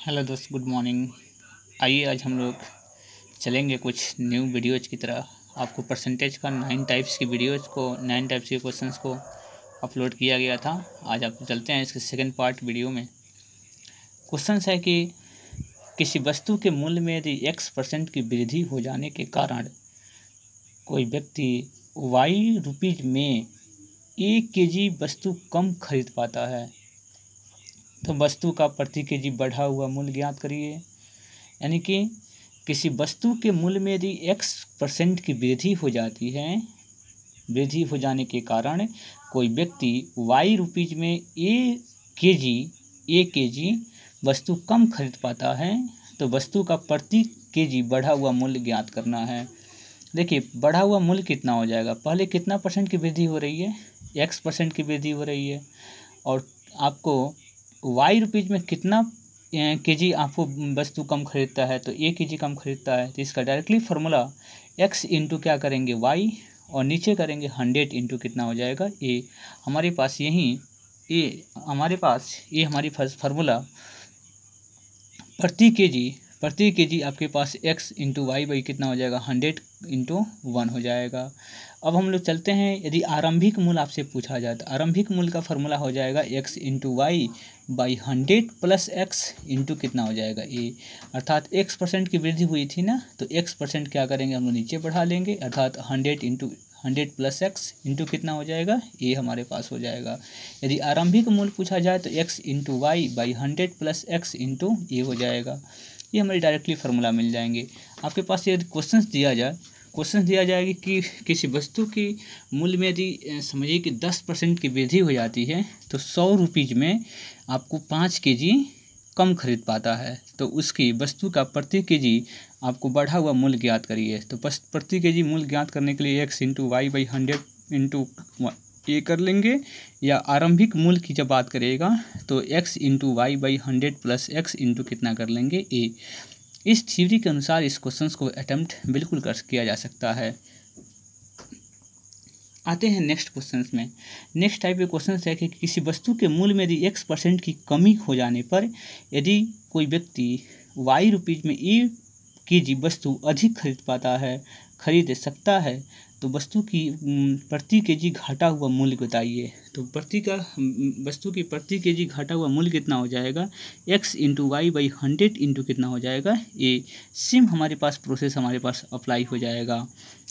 Hello दोस्त, good morning. आइए आज हम लोग चलेंगे कुछ न्यू वीडियोज़ की तरह। आपको परसेंटेज का 9 टाइप्स की वीडियोज़ को 9 टाइप्स के क्वेश्चंस को अपलोड किया गया था। आज आप चलते हैं इसके सेकंड पार्ट वीडियो में। क्वेश्चंस है कि किसी वस्तु के मूल्य में यदि x% की वृद्धि हो जाने के कारण कोई व्यक्ति y रुपीज़ में 1 kg वस्तु कम खरीद पाता है तो वस्तु का प्रति केजी बढ़ा हुआ मूल्य ज्ञात करिए। यानी कि किसी वस्तु के मूल्य में यदि x% की वृद्धि हो जाती है, वृद्धि हो जाने के कारण कोई व्यक्ति y रुपीज़ में 1 केजी वस्तु कम खरीद पाता है तो वस्तु का प्रति केजी बढ़ा हुआ मूल्य ज्ञात करना है। देखिए, बढ़ा हुआ मूल्य कितना हो जाएगा। पहले कितना परसेंट की वृद्धि हो रही है, x% की वृद्धि हो रही है, और आपको y रुपीज़ में कितना केजी आपको वस्तु कम खरीदता है तो 1 केजी कम खरीदता है। तो इसका डायरेक्टली फार्मूला x इंटू क्या करेंगे y, और नीचे करेंगे 100 इंटू कितना हो जाएगा a। हमारे पास यही हमारी फार्मूला प्रति केजी आपके पास x इंटू वाई बाई कितना हो जाएगा 100 इंटू 1 हो जाएगा। अब हम लोग चलते हैं, यदि आरंभिक मूल्य आपसे पूछा जाए तो आरंभिक मूल्य का फार्मूला हो जाएगा x into y by 100 plus x into कितना हो जाएगा a। अर्थात x% की वृद्धि हुई थी ना, तो x% क्या करेंगे हम लोग नीचे बढ़ा लेंगे, अर्थात 100 इंटू 100 प्लस x इंटू कितना हो जाएगा a हमारे पास हो जाएगा। यदि आरंभिक मूल्य पूछा जाए तो x into y by 100 plus x into a हो जाएगा। ये हमारे डायरेक्टली फार्मूला मिल जाएंगे। आपके पास यदि क्वेश्चन दिया जाएगी कि किसी वस्तु की मूल्य में यदि समझिए कि 10% की वृद्धि हो जाती है तो 100 रुपीज़ में आपको 5 केजी कम खरीद पाता है तो उसकी वस्तु का प्रति केजी आपको बढ़ा हुआ मूल्य ज्ञात करिए। तो प्रति केजी मूल्य ज्ञात करने के लिए x into y by 100 into A कर लेंगे, या आरंभिक मूल्य की जब बात करिएगा तो x into y by 100 plus x into कितना कर लेंगे a। इस थ्योरी के अनुसार इस क्वेश्चंस को अटेम्प्ट बिल्कुल किया जा सकता है। आते हैं नेक्स्ट क्वेश्चंस में। नेक्स्ट टाइप के क्वेश्चंस है कि किसी वस्तु के मूल्य में यदि x% की कमी हो जाने पर यदि कोई व्यक्ति y रुपीज़ में 1 केजी वस्तु अधिक खरीद सकता है तो वस्तु की प्रति केजी घटा हुआ मूल्य बताइए। तो वस्तु की प्रति केजी घटा हुआ मूल्य कितना हो जाएगा x into y by 100 into कितना हो जाएगा a। सेम हमारे पास प्रोसेस हमारे पास अप्लाई हो जाएगा।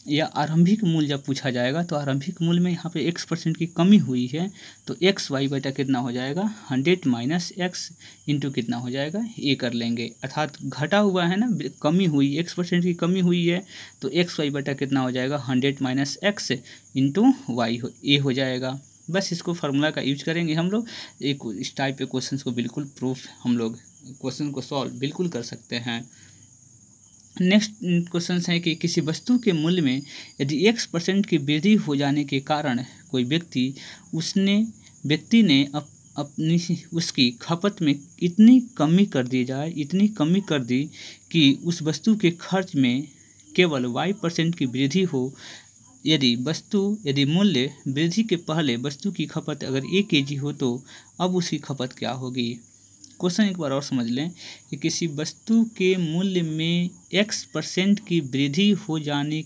या आरंभिक मूल्य जब पूछा जाएगा तो आरंभिक मूल्य में यहाँ पे x% की कमी हुई है तो एक्स वाई बटा कितना हो जाएगा 100 माइनस एक्स इंटू कितना हो जाएगा a कर लेंगे। अर्थात घटा हुआ है ना, कमी हुई, x% की कमी हुई है तो एक्स वाई बटा कितना हो जाएगा 100 minus x into y a हो जाएगा। बस इसको फार्मूला का यूज करेंगे हम लोग। इस टाइप के क्वेश्चन को बिल्कुल प्रूफ हम लोग क्वेश्चन को सॉल्व बिल्कुल कर सकते हैं। नेक्स्ट क्वेश्चन है कि किसी वस्तु के मूल्य में यदि x% की वृद्धि हो जाने के कारण कोई व्यक्ति ने अपनी उसकी खपत में इतनी कमी कर दी कि उस वस्तु के खर्च में केवल y% की वृद्धि हो। यदि मूल्य वृद्धि के पहले वस्तु की खपत अगर 1 केजी हो तो अब उसकी खपत क्या होगी। क्वेश्चन एक बार और समझ लें कि किसी वस्तु के मूल्य में x% की वृद्धि हो जाने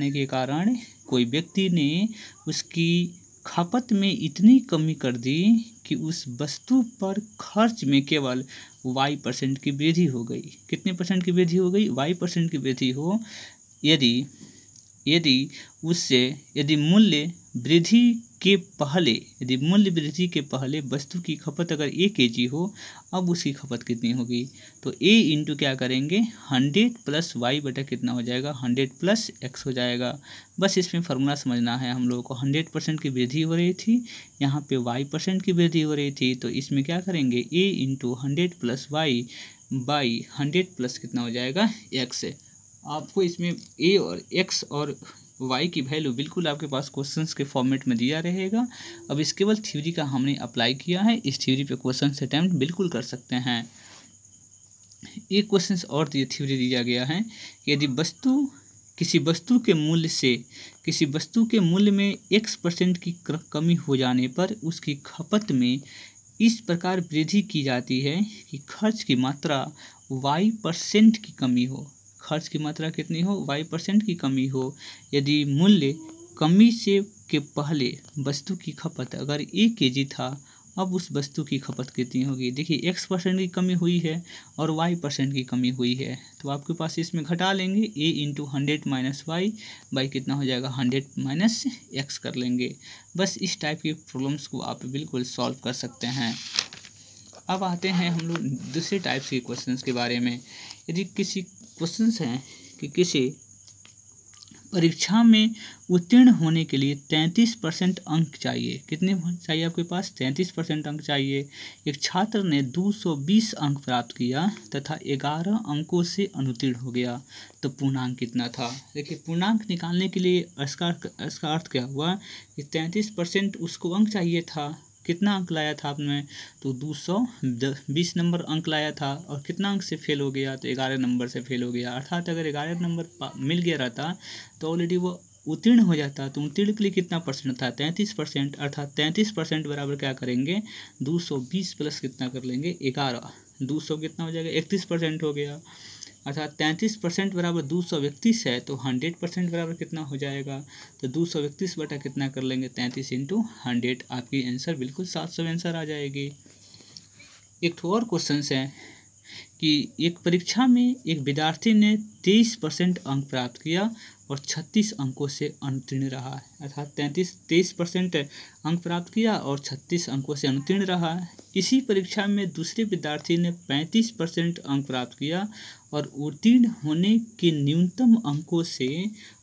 के कारण कोई व्यक्ति ने उसकी खपत में इतनी कमी कर दी कि उस वस्तु पर खर्च में केवल y% की वृद्धि हो गई। कितने परसेंट की वृद्धि हो गई? y% की वृद्धि हो। यदि मूल्य वृद्धि के पहले वस्तु की खपत अगर 1 केजी हो अब उसकी खपत कितनी होगी। तो a इंटू क्या करेंगे 100 प्लस वाई बटा कितना हो जाएगा 100 प्लस x हो जाएगा। बस इसमें फार्मूला समझना है हम लोगों को। 100% की वृद्धि हो रही थी, यहाँ पे y% की वृद्धि हो रही थी, तो इसमें क्या करेंगे a into 100 plus y by 100 plus कितना हो जाएगा x। आपको इसमें a और x और y की वैल्यू बिल्कुल आपके पास क्वेश्चंस के फॉर्मेट में दिया रहेगा। अब इस केवल थ्योरी का हमने अप्लाई किया है, इस थ्योरी पे क्वेश्चन अटेम्प्ट बिल्कुल कर सकते हैं। एक क्वेश्चन और थ्योरी दिया गया है कि यदि किसी वस्तु के मूल्य में x% की कमी हो जाने पर उसकी खपत में इस प्रकार वृद्धि की जाती है कि खर्च की मात्रा y% की कमी हो। खर्च की मात्रा कितनी हो? y% की कमी हो। यदि मूल्य कमी से के पहले वस्तु की खपत अगर 1 kg था, अब उस वस्तु की खपत कितनी होगी? देखिए x% की कमी हुई है और y% की कमी हुई है, तो आपके पास इसमें घटा लेंगे a into 100 minus y by कितना हो जाएगा 100 माइनस x कर लेंगे। बस इस टाइप की प्रॉब्लम्स को आप बिल्कुल सॉल्व कर सकते हैं। अब आते हैं हम लोग दूसरे टाइप्स के क्वेश्चंस के बारे में। यदि किसी क्वेश्चंस हैं कि किसी परीक्षा में उत्तीर्ण होने के लिए 33% अंक चाहिए। कितने चाहिए आपके पास? 33% अंक चाहिए। एक छात्र ने 220 अंक प्राप्त किया तथा 11 अंकों से अनुत्तीर्ण हो गया, तो पूर्णांक कितना था? देखिए पूर्णांक निकालने के लिए इसका अर्थ क्या हुआ कि 33% उसको अंक चाहिए था। कितना अंक लाया था आपने? तो 220 नंबर अंक लाया था और कितना अंक से फेल हो गया? तो 11 नंबर से फेल हो गया। अर्थात अगर 11 नंबर मिल गया रहता तो ऑलरेडी वो उत्तीर्ण हो जाता। तो उत्तीर्ण के लिए कितना परसेंट था? 33%। अर्थात 33% बराबर क्या करेंगे? 220 प्लस कितना कर लेंगे? 11। 200 कितना हो जाएगा? 31% हो गया। अर्थात 33% बराबर 231 है, तो 100% बराबर कितना हो जाएगा? तो 231 बटा कितना कर लेंगे? 33 इंटू 100। आपकी आंसर बिल्कुल 700 आंसर आ जाएगी। एक और क्वेश्चन है कि एक परीक्षा में एक विद्यार्थी ने 23% अंक प्राप्त किया और 36 अंकों से अनुत्तीर्ण रहा है। अर्थात 23% अंक प्राप्त किया और 36 अंकों से अनुत्तीर्ण रहा है। इसी परीक्षा में दूसरे विद्यार्थी ने 35% अंक प्राप्त किया और उत्तीर्ण होने के न्यूनतम अंकों से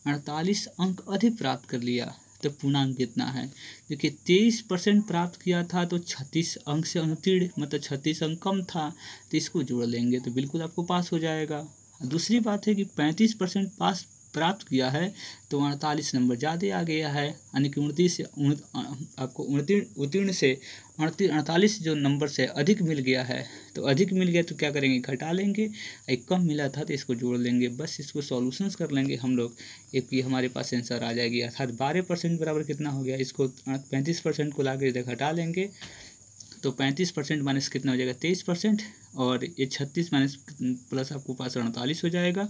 48 अंक अधिक प्राप्त कर लिया, तो पूर्णांक कितना है? देखिए 23% प्राप्त किया था तो 36 अंक से अनुत्तीर्ण, मतलब 36 अंक कम था, तो इसको जोड़ लेंगे तो बिल्कुल आपको पास हो जाएगा। दूसरी बात है कि 35% पास प्राप्त किया है तो 48 नंबर ज़्यादा आ गया है, यानी कि 29 से आपको उत्तीर्ण से 48 जो नंबर से अधिक मिल गया है। तो अधिक मिल गया तो क्या करेंगे? घटा लेंगे। एक कम मिला था तो इसको जोड़ लेंगे। बस इसको सॉल्यूशंस कर लेंगे हम लोग, एक ये हमारे पास आंसर आ जाएगी। अर्थात 12% बराबर कितना हो गया? इसको 35% को ला के इधर घटा लेंगे तो 35% माइनस कितना हो जाएगा? 23%। और ये 36 माइनस प्लस आपको पास 48 हो जाएगा,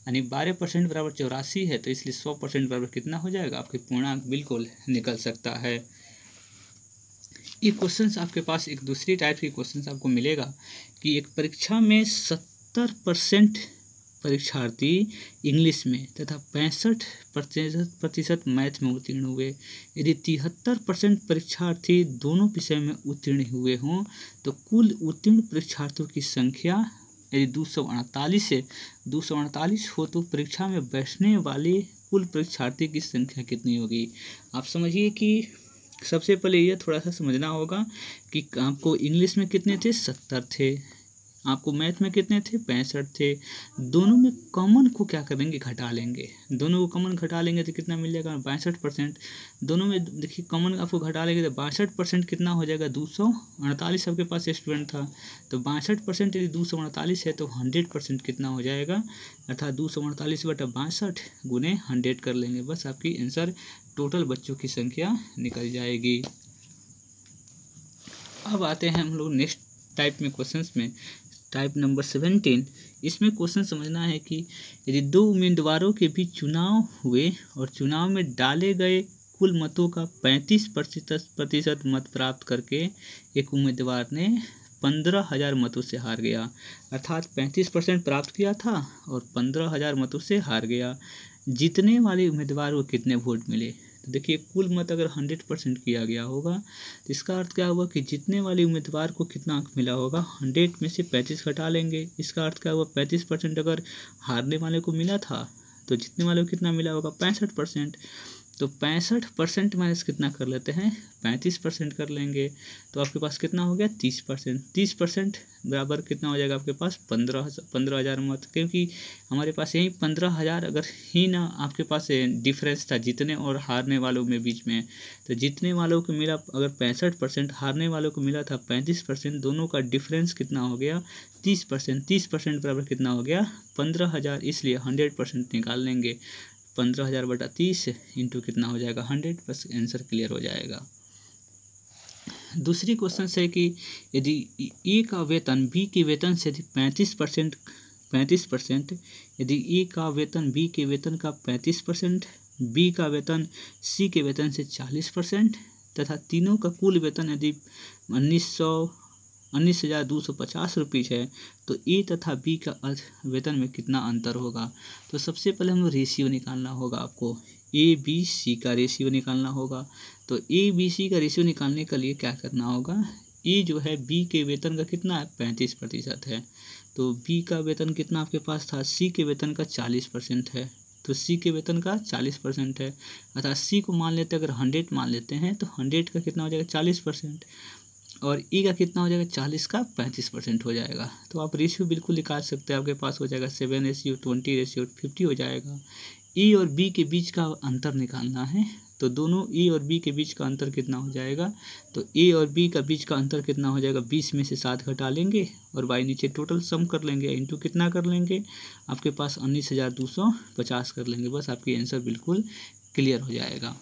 यानी 12% बराबर 84 है, तो इसलिए 100% बराबर कितना हो जाएगा? आपके पूर्णांक बिल्कुल निकल सकता है। ये क्वेश्चंस आपके पास एक दूसरी टाइप के क्वेश्चंस आपको मिलेगा कि एक परीक्षा में 70% परीक्षार्थी इंग्लिश में तथा 65% मैथ में उत्तीर्ण हुए। यदि 73% परीक्षार्थी दोनों विषय में उत्तीर्ण हुए हों तो कुल उत्तीर्ण परीक्षार्थियों की संख्या यदि 248 हो तो परीक्षा में बैठने वाले कुल परीक्षार्थी की संख्या कितनी होगी? आप समझिए कि सबसे पहले ये थोड़ा सा समझना होगा कि आपको इंग्लिश में कितने थे? 70 थे। आपको मैथ में कितने थे? 65 थे। दोनों में कॉमन को क्या करेंगे? घटा लेंगे। दोनों को कॉमन घटा लेंगे तो कितना मिल जाएगा? 62%। दोनों में देखिए कॉमन आपको घटा लेंगे तो 62% कितना हो जाएगा? 248 आपके पास स्टूडेंट था, तो 62% यदि 248 है तो 100% कितना हो जाएगा? अर्थात 248 बटा 62 गुने 100 कर लेंगे। बस आपकी आंसर टोटल बच्चों की संख्या निकल जाएगी। अब आते हैं हम लोग नेक्स्ट टाइप में क्वेश्चंस में, टाइप नंबर 17। इसमें क्वेश्चन समझना है कि यदि दो उम्मीदवारों के बीच चुनाव हुए और चुनाव में डाले गए कुल मतों का 35% मत प्राप्त करके एक उम्मीदवार ने 15,000 मतों से हार गया। अर्थात 35% प्राप्त किया था और 15,000 मतों से हार गया। जीतने वाले उम्मीदवार को कितने वोट मिले? तो देखिए कुल मत अगर 100% किया गया होगा तो इसका अर्थ क्या हुआ कि जीतने वाले उम्मीदवार को कितना अंक मिला होगा? 100 में से 35 घटा लेंगे। इसका अर्थ क्या हुआ? 35% अगर हारने वाले को मिला था तो जीतने वाले को कितना मिला होगा? 65%। तो 65% माइनस कितना कर लेते हैं? 35% कर लेंगे तो आपके पास कितना हो गया? 30%। 30% बराबर कितना हो जाएगा आपके पास? 15,000 मत, क्योंकि हमारे पास यही 15,000 अगर ही ना आपके पास डिफरेंस था जीतने और हारने वालों में बीच में, तो जीतने वालों को मिला अगर 65%, हारने वालों को मिला था 35%, दोनों का डिफरेंस कितना हो गया? 30%। 30% बराबर कितना हो गया? 15,000। इसलिए 100% निकाल लेंगे। 15,000 बटा 30 इंटू कितना हो जाएगा? 100। बस आंसर क्लियर हो जाएगा। दूसरी क्वेश्चन है कि यदि ए का वेतन बी के वेतन से यदि 35%, यदि ए का वेतन बी के वेतन का 35%, बी का वेतन सी के वेतन से 40% तथा तीनों का कुल वेतन यदि 19,250 रुपये है, तो ए तथा बी का वेतन में कितना अंतर होगा। तो सबसे पहले हम रेशियो निकालना होगा, आपको ए बी सी का रेशियो निकालना होगा। तो ए बी सी का रेशियो निकालने के लिए क्या करना होगा, ए जो है बी के वेतन का कितना है 35% है, तो बी का वेतन कितना आपके पास था, सी के वेतन का 40% है, तो सी के वेतन का 40% है, अर्थात सी को मान लेते हैं, अगर 100 मान लेते हैं तो 100 का कितना हो जाएगा 40%, और ई का कितना हो जाएगा 40 का 35% हो जाएगा। तो आप रेशियो बिल्कुल निकाल सकते हैं, आपके पास हो जाएगा 7:20:50 हो जाएगा। ई और बी के बीच का अंतर निकालना है, तो दोनों ए और बी के बीच का अंतर कितना हो जाएगा, तो ए और बी का बीच का अंतर कितना हो जाएगा, 20 में से 7 घटा लेंगे और बाई नीचे टोटल सम कर लेंगे, इंटू कितना कर लेंगे, आपके पास 19,250 कर लेंगे। बस आपकी आंसर बिल्कुल क्लियर हो जाएगा।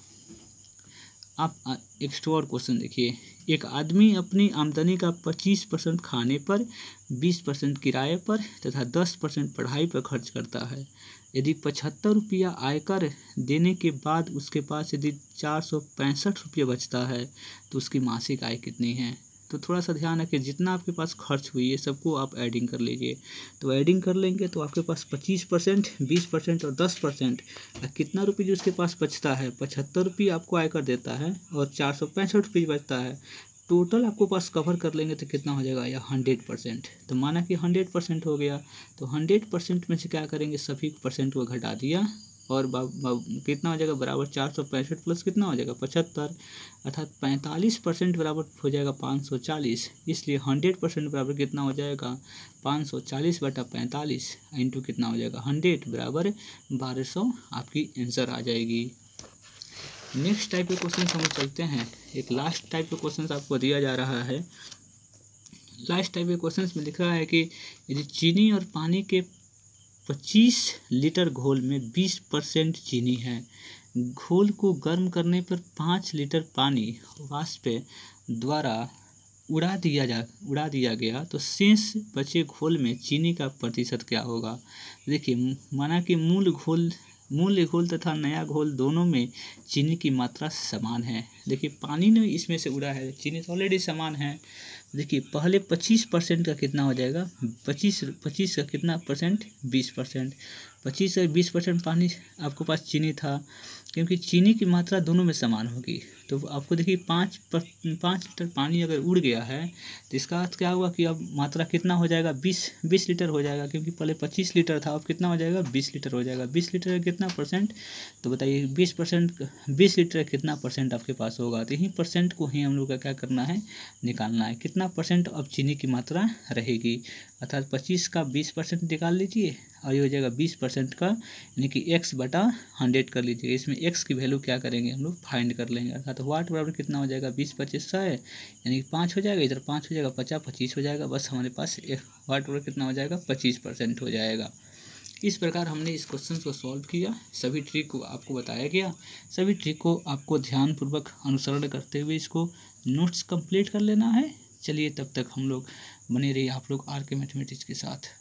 आप एक और क्वेश्चन देखिए, एक आदमी अपनी आमदनी का 25% खाने पर, 20% किराए पर तथा 10% पढ़ाई पर खर्च करता है। यदि 75 रुपया आयकर देने के बाद उसके पास यदि 465 रुपये बचता है, तो उसकी मासिक आय कितनी है। तो थोड़ा सा ध्यान रखिए, जितना आपके पास खर्च हुई है सबको आप एडिंग कर लीजिए। तो एडिंग कर लेंगे तो आपके पास 25%, 20% और 10%, कितना रुपये जो उसके पास बचता है, 75 रुपये आपको आयकर देता है और 465 रुपये बचता है, टोटल आपको पास कवर कर लेंगे तो कितना हो जाएगा, या 100%। तो माना कि 100% हो गया, तो 100% में से क्या करेंगे, सभी परसेंट को घटा दिया और कितना हो जाएगा बराबर 465 प्लस कितना हो जाएगा 75, अर्थात 45% बराबर हो जाएगा 540। इसलिए 100% बराबर कितना हो जाएगा 540/45 इंटू कितना हो जाएगा 100 बराबर 1200, आपकी आंसर आ जाएगी। नेक्स्ट टाइप के क्वेश्चन हम चलते हैं। एक लास्ट टाइप के क्वेश्चन आपको दिया जा रहा है। लास्ट टाइप के क्वेश्चन में लिखा है कि यदि चीनी और पानी के 25 लीटर घोल में 20% चीनी है, घोल को गर्म करने पर 5 लीटर पानी वाष्प द्वारा उड़ा दिया गया, तो शेष बचे घोल में चीनी का प्रतिशत क्या होगा। देखिए, माना कि मूल घोल तथा नया घोल दोनों में चीनी की मात्रा समान है। देखिए, पानी ने इसमें से उड़ा है, चीनी तो ऑलरेडी समान है। देखिए, पहले 25% का कितना हो जाएगा, 25 का कितना परसेंट, 20%, 25 से 20% पानी आपके पास चीनी था, क्योंकि चीनी की मात्रा दोनों में समान होगी। तो आपको देखिए 5 लीटर पानी अगर उड़ गया है, तो इसका अर्थ क्या हुआ कि अब मात्रा कितना हो जाएगा, 20 लीटर हो जाएगा, क्योंकि पहले 25 लीटर था, अब कितना हो जाएगा 20 लीटर हो जाएगा। 20 लीटर का कितना परसेंट, तो बताइए 20 लीटर का कितना परसेंट आपके पास होगा। तो यही परसेंट को ही हम लोग का क्या करना है, निकालना है, कितना परसेंट अब चीनी की मात्रा रहेगी। अर्थात 25 का 20% निकाल लीजिए और ये हो जाएगा 20% का, यानी कि x/100 कर लीजिए। इसमें x की वैल्यू क्या करेंगे, हम लोग फाइंड कर लेंगे। अर्थात वाट बराबर कितना हो जाएगा, 20/25 100 है, यानी कि 5 हो जाएगा, इधर 5 हो जाएगा, 50/25 हो जाएगा। बस हमारे पास वाट बराबर कितना हो जाएगा, 25% हो जाएगा। इस प्रकार हमने इस क्वेश्चन को सॉल्व किया। सभी ट्रिक को आपको बताया गया, सभी ट्रिक को आपको ध्यानपूर्वक अनुसरण करते हुए इसको नोट्स कंप्लीट कर लेना है। चलिए, तब तक हम लोग बने रहिए आप लोग आर के मैथमेटिक्स के साथ।